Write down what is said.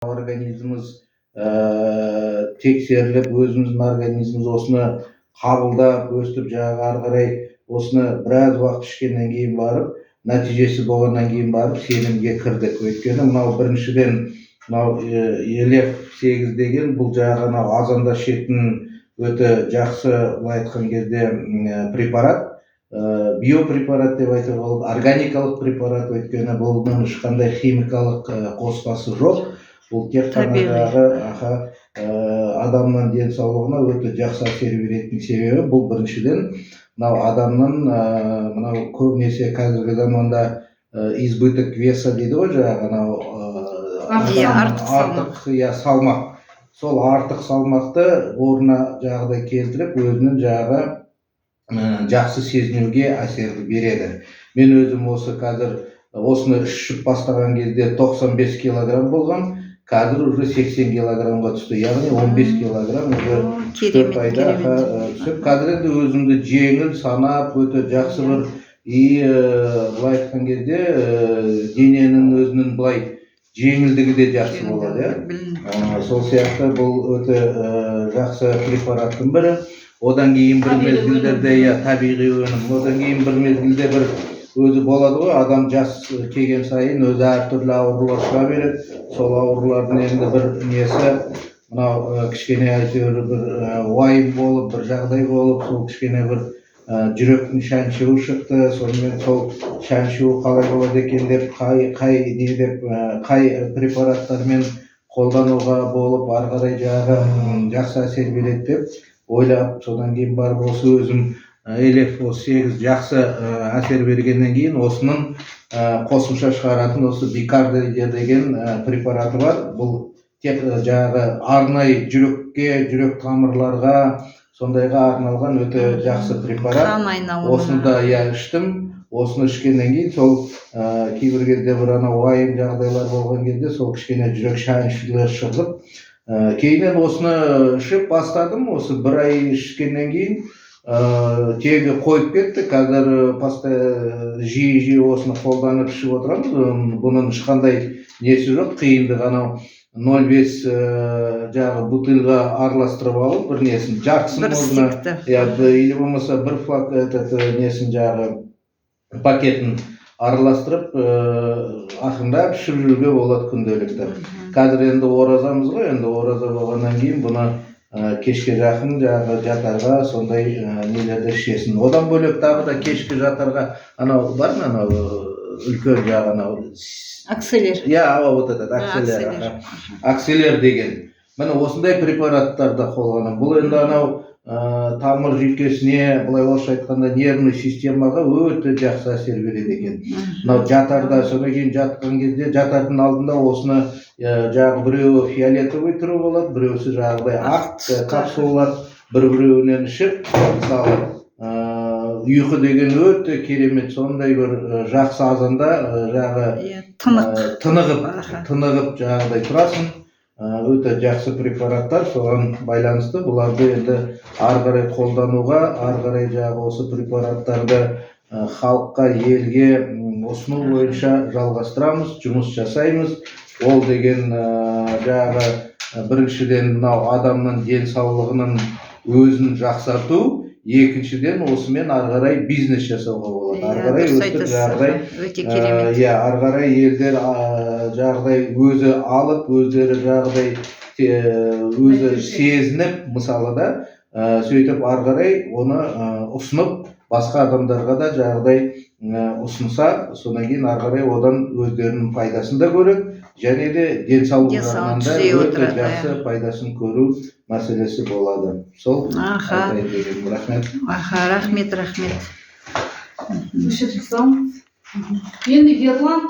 организмimiz тексеріліп, өзіміздің организмimiz осыны қабылдап, өстіп жаңағы ары қарай осыны біраз уақыт ішкеннен кейін барып, нәтижесі болғаннан кейін барып сенімге кірдік. Өйткені мынау біріншіден мынау ELF8 деген бұл жаңағы азанда ішетін өте жақсы, былай айтқан кезде препарат, биопрепарат деп айтуға болады, органикалық препарат. Өйткені бұның ешқандай химикалық қоспасы жоқ. Бұл тек қана адамның денсаулығына өте жақсы әсер беретін себебі бұл біріншіден мынау адамның мынау көбінесе қазіргі заманда избыток веса дейді ғой, жаңағы артық салмақ. Сол артық салмақты орнына жағдай келтіріп, өзінің жағы жақсы сезінуге әсер береді. Мен өзім осы қазір осыны ішіп бастаған кезде 95 килограмм болған. Қазір уже 80 килограммға түсті, яғни 15 килограмм уже 4 айда түсіп. Қазір енді өзімді жеңіл санап, өте жақсы бір былай айтқан кезде дененің өзінің былай жеңілдігі де жақсы болады. Сол сияқты бұл өте жақсы препараттың бірі. Одан кейін бір мезгілдерде табиғи өнім, одан кейін бір мезгілде бір өзі болады ғой, адам жас келген сайын өзі әртүрлі аурулар шыға береді. Сол аурулардың енді бір несі мынау кішкене әйтеуір бір уайым болып, бір жағдай болып, сол кішкене бір жүректің шаншуы шықты. Сонымен сол шаншуы қалай болады екен деп, қай препараттармен қолдануға болып, ары қарай жағы жақсы әсер береді деп ойлап, содан кейін барып осы өзім ELF8 жақсы әсер бергеннен кейін осының қосымша шығаратын осы бикардия деген препараты бар. Бұл тек жаңағы арнайы жүрекке, жүрек тамырларға сондайға арналған өте жақсы препарат. Осыны да іштім. Осыны ішкеннен кейін сол кейбір кезде бір уайым жағдайлар болған кезде сол кішкене жүрек шаншулы шығып, кейіннен осыны ішіп бастадым. Осы бір ай ішкеннен кейін тегі қойып кетті. Қазір жиі осыны қолданып ішіп отырамыз. Бұның ешқандай несі жоқ, қиындығы анау 0,5 жағы бутылға араластырып алып, бір несін жартысын орнына, или болмаса бір флак несін жағы пакетін араластырып ақырындап ішіп жүруге болады күнделікті. Қазір енді оразамыз ғой, енді ораза болғаннан кейін бұны кешке жақын жағы жатарға сондай нелерді ішесін. Одан бөлек тағы да кешке жатарға анау бар ма, анау үлкен жағы анау акселер. Вот этот акселер. Акселер деген. Міне осындай препараттарды қолданамын. Бұл енді анау тамыр жүйкесіне, былай орысша айтқанда нервный системаға өте жақсы әсер береді екен. Мынау жатарда, содан кейін жатқан кезде, жатардың алдында осыны жағы біреуі фиолетовый түрі болады, біреусі жағдай ақ капсулалар, бір-біреуінен ішіп, мысалы ұйқы деген өте керемет, сондай бір жақсы азанда жағы тынығып жағдай тұрасың. Өте жақсы препараттар, соған байланысты бұларды енді ары қарай қолдануға, ары қарай жағы осы препараттарды халыққа, елге ұсыну бойынша жалғастырамыз, жұмыс жасаймыз. Ол деген жағы біріншіден мынау адамның денсаулығының өзін жақсарту, екіншіден осымен ары қарай бизнес жасауға болады. Ары қарай өстіп жағдай, ары қарай елдер жағдай өзі алып, өздері жағдай өзі сезініп, мысалы да сөйтіп ары қарай оны ұсынып, басқа адамдарға да жағдай ұсынса, содан кейін ары қарай одан өздерінің пайдасын да көреді, және де денсаулық жағынан да өте жақсы пайдасын көру мәселесі болады. Сол айтайын деген. Рахмет. Рахмет. Енді Ерлан